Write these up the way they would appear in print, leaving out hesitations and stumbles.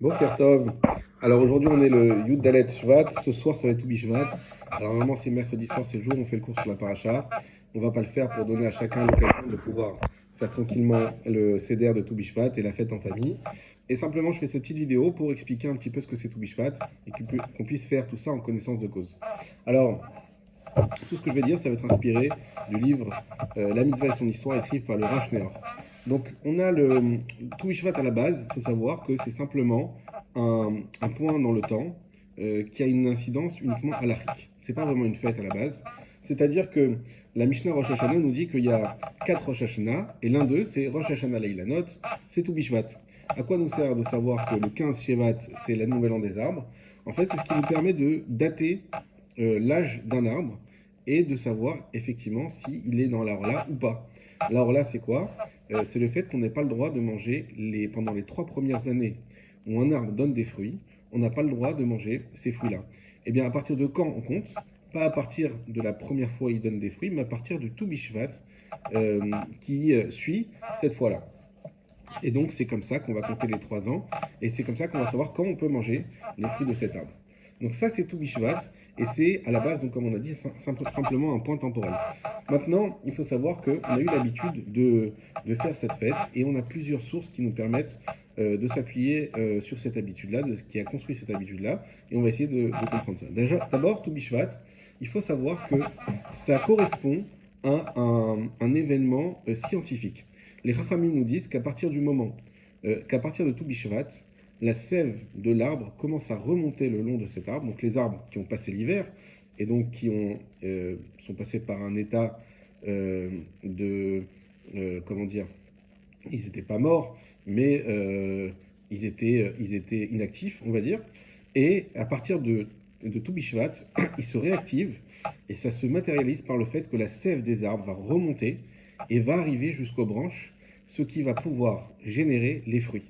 Boker Tov. Alors aujourd'hui on est le Yud Dalet Shvat, ce soir ça va être Toubi Shvat. Alors normalement c'est mercredi soir, c'est le jour où on fait le cours sur la paracha. On va pas le faire pour donner à chacun l'occasion de pouvoir faire tranquillement le Seder de Toubi Shvat et la fête en famille. Et simplement je fais cette petite vidéo pour expliquer un petit peu ce que c'est Toubi Shvat et qu'on puisse faire tout ça en connaissance de cause. Alors tout ce que je vais dire ça va être inspiré du livre La Mitzvah et son histoire écrit par le Rav Neor. Donc, on a le Touishvat à la base. Il faut savoir que c'est simplement un point dans le temps qui a une incidence uniquement halachique. C'est pas vraiment une fête à la base. C'est-à-dire que la Mishnah Rosh Hashanah nous dit qu'il y a 4 Rosh Hashanah, et l'un d'eux, c'est Rosh Hashanah Leilanot, c'est Toubishvat. À quoi nous sert de savoir que le 15 Shevat, c'est la nouvelle an des arbres? En fait, c'est ce qui nous permet de dater l'âge d'un arbre et de savoir effectivement s'il est dans l'Arla ou pas. L'Arla, c'est quoi? C'est le fait qu'on n'ait pas le droit de manger pendant les 3 premières années où un arbre donne des fruits, on n'a pas le droit de manger ces fruits-là. Et bien à partir de quand on compte? Pas à partir de la première fois où il donne des fruits, mais à partir du Toubishvat qui suit cette fois-là. Et donc c'est comme ça qu'on va compter les 3 ans, et c'est comme ça qu'on va savoir quand on peut manger les fruits de cet arbre. Donc ça c'est tout Bishvat, et c'est à la base, donc comme on a dit, simplement un point temporel. Maintenant, il faut savoir qu'on a eu l'habitude de faire cette fête, et on a plusieurs sources qui nous permettent de s'appuyer sur cette habitude-là, de ce qui a construit cette habitude-là, et on va essayer de comprendre ça. D'abord, tout Bishvat, il faut savoir que ça correspond à un événement scientifique. Les Chachamim nous disent qu'à partir du moment, qu'à partir de tout Bishvat, la sève de l'arbre commence à remonter le long de cet arbre. Donc les arbres qui ont passé l'hiver et donc qui sont passés par un état de, comment dire, ils n'étaient pas morts, mais ils étaient inactifs, on va dire. Et à partir de tout Bishvat, ils se réactivent et ça se matérialise par le fait que la sève des arbres va remonter et va arriver jusqu'aux branches, ce qui va pouvoir générer les fruits.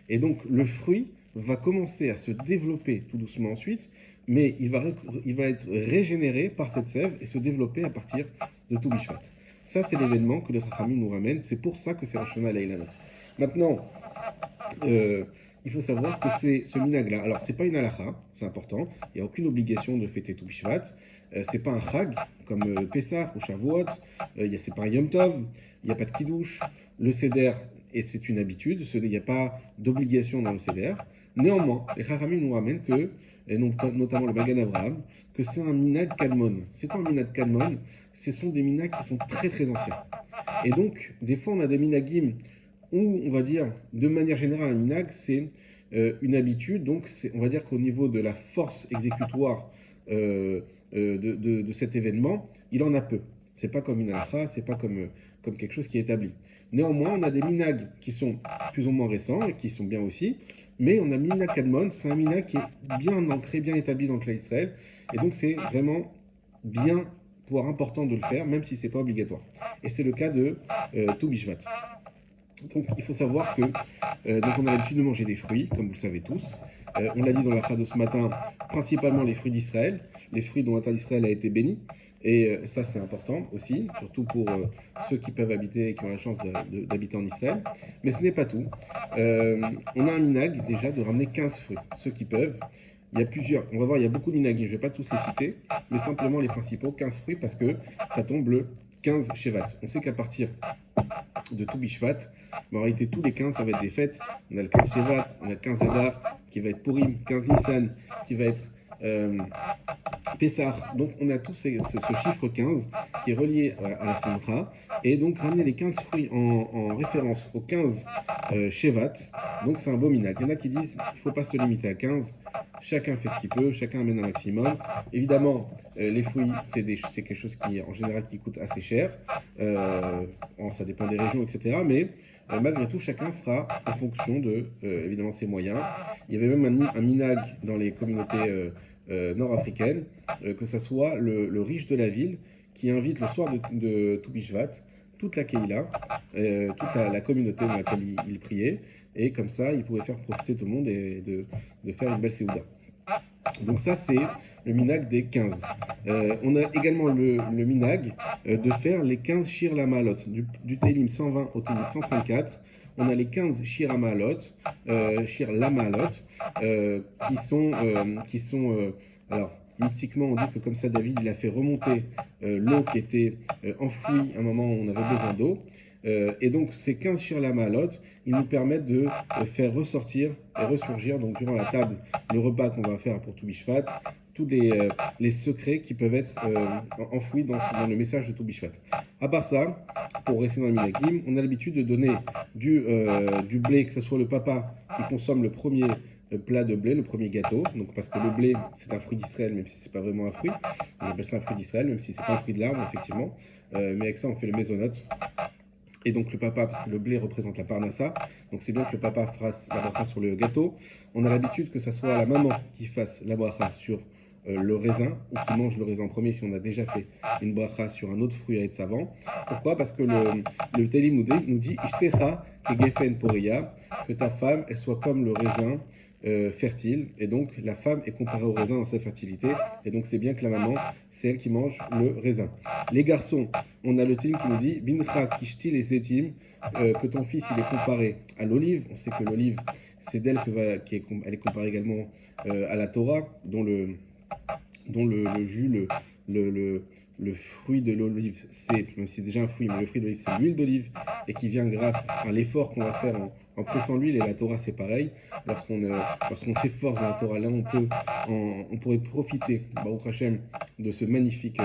Et donc le fruit va commencer à se développer tout doucement ensuite, mais il va être régénéré par cette sève et se développer à partir de tout Bishvat. Ça, c'est l'événement que les Chachamim nous ramènent. C'est pour ça que c'est Rosh Hashanah Leilanot. Maintenant, euh, il faut savoir que c'est ce minag-là. Alors, c'est pas une halakha, c'est important. Il n'y a aucune obligation de fêter tout Bishvat. C'est pas un chag comme Pessah ou Shavuot. C'est pas un Yom Tov. Il n'y a pas de kiddush. Le seder, et c'est une habitude. Il n'y a pas d'obligation dans le seder. Néanmoins, les Chachamim nous ramènent que, et notamment le Magan Abraham, que c'est un minag kadmon. C'est quoi un minag kadmon? Ce sont des minags qui sont très très anciens. Et donc, des fois, on a des minagim où, on va dire, de manière générale, un minag, c'est une habitude. Donc, on va dire qu'au niveau de la force exécutoire de cet événement, il en a peu. C'est pas comme une halakha, c'est pas comme quelque chose qui est établi. Néanmoins, on a des minags qui sont plus ou moins récents et qui sont bien aussi. Mais on a minag kadmon, c'est un minag qui est bien ancré, bien établi dans le clan Israël. Et donc, c'est vraiment bien, voire important de le faire, même si c'est pas obligatoire. Et c'est le cas de tout Bishvat. Donc il faut savoir que donc on a l'habitude de manger des fruits, comme vous le savez tous. On l'a dit dans la de ce matin, principalement les fruits d'Israël, les fruits dont la terre d'Israël a été bénie. Et ça c'est important aussi, surtout pour ceux qui peuvent habiter et qui ont la chance d'habiter en Israël. Mais ce n'est pas tout. On a un minag déjà de ramener 15 fruits, ceux qui peuvent. Il y a plusieurs, on va voir, il y a beaucoup de minagim, je ne vais pas tous les citer, mais simplement les principaux, 15 fruits, parce que ça tombe le 15 Shevat. On sait qu'à partir de tout Bishvat. Mais en réalité, tous les 15, ça va être des fêtes. On a le 15 Shevat, on a le 15 Adar, qui va être Purim, 15 Nissan, qui va être Pessah. Donc, on a ce chiffre 15 qui est relié à la Simcha. Et donc, ramener les 15 fruits en référence aux 15 Shevat. Donc, c'est un beau minag. Il y en a qui disent qu'il ne faut pas se limiter à 15. Chacun fait ce qu'il peut, chacun amène un maximum. Évidemment, les fruits, c'est quelque chose qui, en général, qui coûte assez cher. Ça dépend des régions, etc. Mais malgré tout, chacun fera en fonction de, évidemment, ses moyens. Il y avait même un minag dans les communautés nord-africaines, que ce soit le riche de la ville qui invite le soir de Toubishvat toute la Keïla, toute la communauté dans laquelle il priait, et comme ça, il pouvait faire profiter tout le monde et de faire une belle séouda. Donc ça, c'est le minag des 15. On a également le minag de faire les 15 shir la malot, du Télim 120 au Télim 134. on a les 15 Shir Hamalot, Shir Lamalot, alors, mystiquement, on dit que comme ça, David, il a fait remonter l'eau qui était enfouie à un moment où on avait besoin d'eau. Et donc, ces 15 Shir Lamalot, ils nous permettent de faire ressortir et ressurgir, donc durant la table, le repas qu'on va faire pour tout Bishvat, tous les secrets qui peuvent être enfouis dans le message de tout Bishvat. À part ça, pour rester dans le Minagim, on a l'habitude de donner du blé, que ce soit le papa qui consomme le premier plat de blé, le premier gâteau, donc parce que le blé c'est un fruit d'Israël, même si c'est pas vraiment un fruit, on appelle ça un fruit d'Israël, même si c'est pas un fruit de l'arbre effectivement, mais avec ça on fait le mésonote. Et donc le papa, parce que le blé représente la parnassa, donc c'est bien que le papa fasse la bracha sur le gâteau. On a l'habitude que ce soit la maman qui fasse la bracha sur le raisin, ou qui mange le raisin en premier si on a déjà fait une bracha sur un autre fruit à être savant. Pourquoi? Parce que le Télim nous dit Ishtecha kegefen poria, que ta femme, elle soit comme le raisin fertile, et donc la femme est comparée au raisin dans sa fertilité, et donc c'est bien que la maman, c'est elle qui mange le raisin. Les garçons, on a le Télim qui nous dit Bincha kishti les etim, que ton fils il est comparé à l'olive. On sait que l'olive, c'est d'elle elle est comparée également à la Torah, dont le jus, le fruit de l'olive, même si c'est déjà un fruit, mais le fruit de l'olive, c'est l'huile d'olive, et qui vient grâce à l'effort qu'on va faire en pressant l'huile, et la Torah, c'est pareil. Lorsqu'on s'efforce dans la Torah, là, on pourrait profiter, Baruch Hashem, de ce magnifique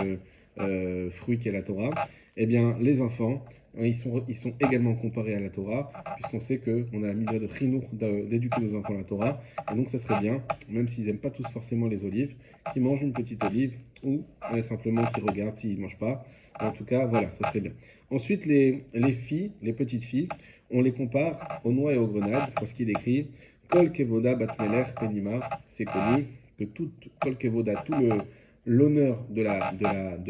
fruit qu'est la Torah. Eh bien, les enfants, ils sont également comparés à la Torah, puisqu'on sait qu'on a la mitzvah de chinour, d'éduquer nos enfants à la Torah, et donc ça serait bien, même s'ils n'aiment pas tous forcément les olives, qu'ils mangent une petite olive, ou simplement qu'ils regardent s'ils ne mangent pas. En tout cas, voilà, ça serait bien. Ensuite, les filles, les petites filles, on les compare aux noix et aux grenades, parce qu'il écrit Kol kevoda batmeler penima, c'est connu que Kol kevoda, tout l'honneur de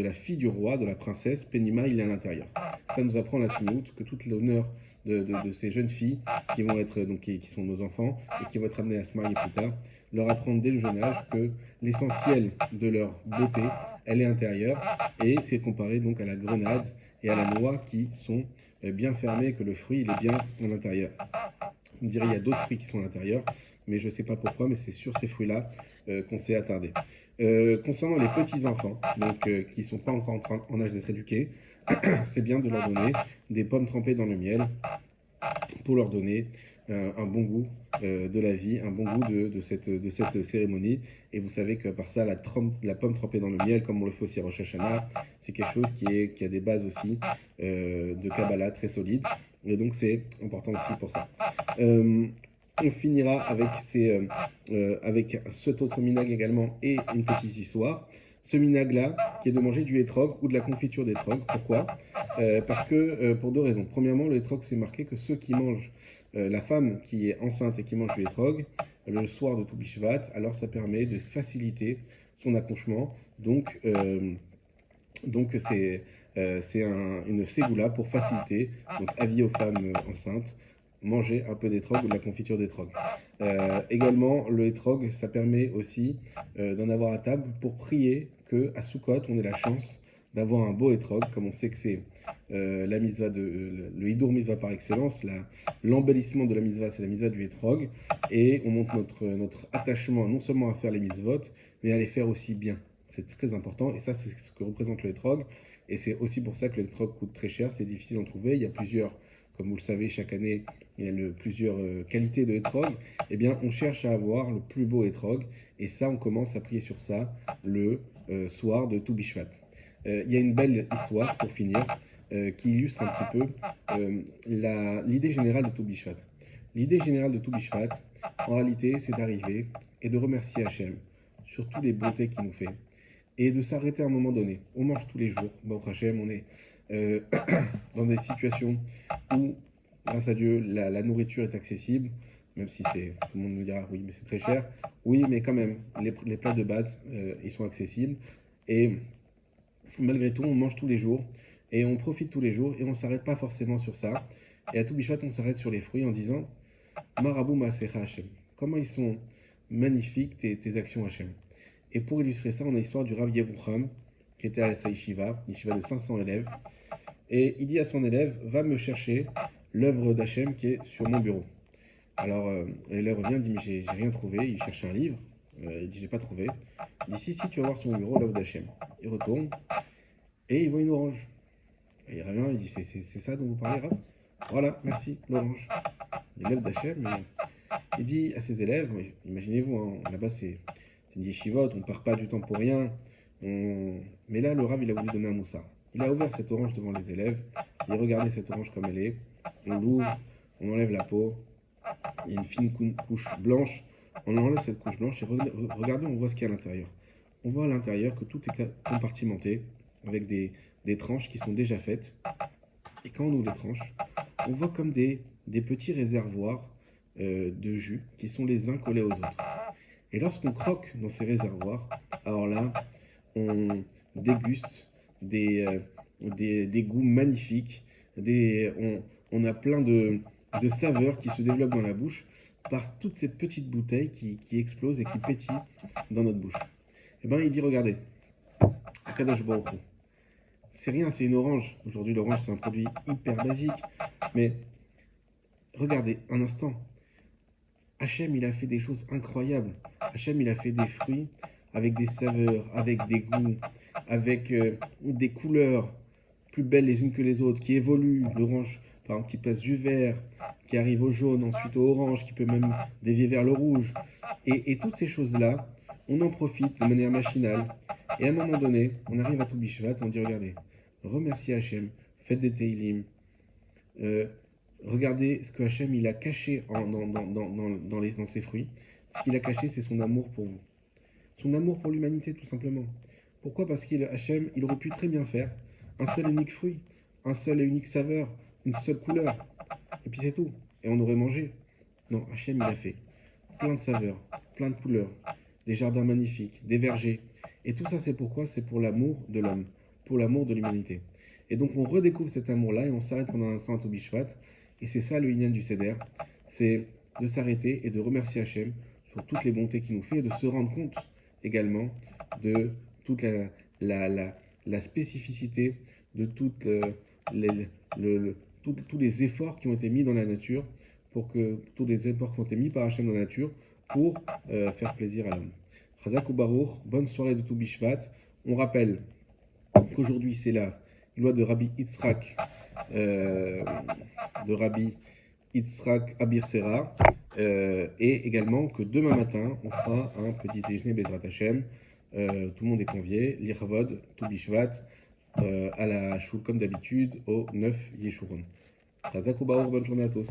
la fille du roi, de la princesse, Penima, il est à l'intérieur. Ça nous apprend la Sinout, que tout l'honneur de ces jeunes filles qui vont être, donc, qui sont nos enfants, et qui vont être amenées à se marier plus tard, leur apprendre dès le jeune âge que l'essentiel de leur beauté, elle est intérieure, et c'est comparé donc à la grenade et à la noix qui sont bien fermées, que le fruit il est bien à l'intérieur. On dirait qu'il y a d'autres fruits qui sont à l'intérieur, mais je ne sais pas pourquoi, mais c'est sur ces fruits-là qu'on s'est attardé. Concernant les petits-enfants, donc qui ne sont pas encore en âge d'être éduqués, c'est bien de leur donner des pommes trempées dans le miel pour leur donner un bon goût de la vie, un bon goût de cette cérémonie. Et vous savez que par ça, la pomme trempée dans le miel, comme on le fait aussi à Rosh Hashanah, c'est quelque chose qui a des bases aussi de Kabbalah très solides. Et donc c'est important aussi pour ça. On finira avec cet autre minag également et une petite histoire. Ce minag-là, qui est de manger du hétrog ou de la confiture d'hétrog. Pourquoi? Parce que pour deux raisons. Premièrement, le hétrog, c'est marqué que ceux qui mangent, la femme qui est enceinte et qui mange du hétrog, le soir de Toubishvat, alors ça permet de faciliter son accouchement. Donc c'est une ségoula pour faciliter, donc avis aux femmes enceintes, manger un peu d'étrog ou de la confiture d'étrog. Également, le hétrog, ça permet aussi d'en avoir à table pour prier qu'à Sukkot, on ait la chance d'avoir un beau hétrog, comme on sait que c'est la mitzvah le hidour mitzvah par excellence, l'embellissement de la mitzvah, c'est la mitzvah du hétrog, et on montre notre attachement non seulement à faire les mitzvot, mais à les faire aussi bien. C'est très important, et ça, c'est ce que représente le hétrog. Et c'est aussi pour ça que le hétrog coûte très cher, c'est difficile d'en trouver. Il y a plusieurs, comme vous le savez, chaque année, il y a plusieurs qualités de hétrog. Eh bien, on cherche à avoir le plus beau hétrog, et ça, on commence à prier sur ça le soir de Tou Bishvat. Il y a une belle histoire, pour finir, qui illustre un petit peu l'idée générale de Tou Bishvat. L'idée générale de Tou Bishvat, en réalité, c'est d'arriver et de remercier Hachem sur toutes les bontés qu'il nous fait, et de s'arrêter à un moment donné. On mange tous les jours, Baruch Hashem, on est dans des situations où, grâce à Dieu, la nourriture est accessible, même si tout le monde nous dira, oui, mais c'est très cher. Oui, mais quand même, les plats de base, ils sont accessibles, et malgré tout, on mange tous les jours, et on profite tous les jours, et on ne s'arrête pas forcément sur ça. Et à tout Bishvat, on s'arrête sur les fruits en disant, Marabou Maasecha Hashem, comment ils sont magnifiques tes actions Hashem. Et pour illustrer ça, on a l'histoire du Rav Yerucham, qui était à sa yeshiva de 500 élèves. Et il dit à son élève, va me chercher l'œuvre d'Hachem qui est sur mon bureau. Alors, l'élève revient, dit, mais j'ai rien trouvé. Il cherche un livre. Il dit, j'ai pas trouvé. Il dit, si, tu vas voir sur mon bureau l'œuvre d'Hachem. Il retourne et il voit une orange. Et il revient, il dit, c'est ça dont vous parlez, Rav? Voilà, merci, l'orange. L'élève d'Hachem, il dit à ses élèves, imaginez-vous, hein, là-bas c'est une yeshivot, on ne part pas du temps pour rien. Mais là, le Rav, il a voulu donner un moussard. Il a ouvert cette orange devant les élèves. Il regardait cette orange comme elle est. On l'ouvre, on enlève la peau. Il y a une fine couche blanche. On enlève cette couche blanche et regardez, on voit ce qu'il y a à l'intérieur. On voit à l'intérieur que tout est compartimenté avec des tranches qui sont déjà faites. Et quand on ouvre les tranches, on voit comme des petits réservoirs de jus qui sont les uns collés aux autres. Et lorsqu'on croque dans ces réservoirs, alors là, on déguste des goûts magnifiques, on a plein de saveurs qui se développent dans la bouche par toutes ces petites bouteilles qui explosent et qui pétillent dans notre bouche. Et bien il dit, regardez, Akadosh Baruch Hu, c'est rien, c'est une orange. Aujourd'hui, l'orange, c'est un produit hyper basique. Mais regardez, un instant. Hachem, il a fait des choses incroyables. Hachem, il a fait des fruits avec des saveurs, avec des goûts, avec des couleurs plus belles les unes que les autres, qui évoluent. L'orange, par exemple, qui passe du vert, qui arrive au jaune, ensuite au orange, qui peut même dévier vers le rouge. Et toutes ces choses-là, on en profite de manière machinale. Et à un moment donné, on arrive à Toubishvat, on dit, regardez, remerciez Hachem, faites des Teilim, regardez ce que Hachem il a caché dans ses fruits. Ce qu'il a caché, c'est son amour pour vous. Son amour pour l'humanité, tout simplement. Pourquoi? Parce qu'Hachem, il aurait pu très bien faire un seul et unique fruit, un seul et unique saveur, une seule couleur. Et puis c'est tout. Et on aurait mangé. Non, Hachem, il a fait plein de saveurs, plein de couleurs, des jardins magnifiques, des vergers. Et tout ça, c'est pourquoi? C'est pour l'amour de l'homme, pour l'amour de l'humanité. Et donc, on redécouvre cet amour-là et on s'arrête pendant un instant à Toubishvat. Et c'est ça le Inyan du Seder, c'est de s'arrêter et de remercier Hachem sur toutes les bontés qu'il nous fait et de se rendre compte également de toute la spécificité de toutes tous les efforts qui ont été mis dans la nature, tous les efforts qui ont été mis par Hachem dans la nature pour faire plaisir à l'homme. Chazak ou Baruch, bonne soirée de Toubishvat. On rappelle qu'aujourd'hui c'est la loi de Rabbi Yitzhak, Abir Sera, et également que demain matin on fera un petit déjeuner Bezrat Hashem. Tout le monde est convié, l'Irvod, Toubishvat, à la Shul comme d'habitude au 9 Yeshurun. Chazak ou Baruch, bonne journée à tous.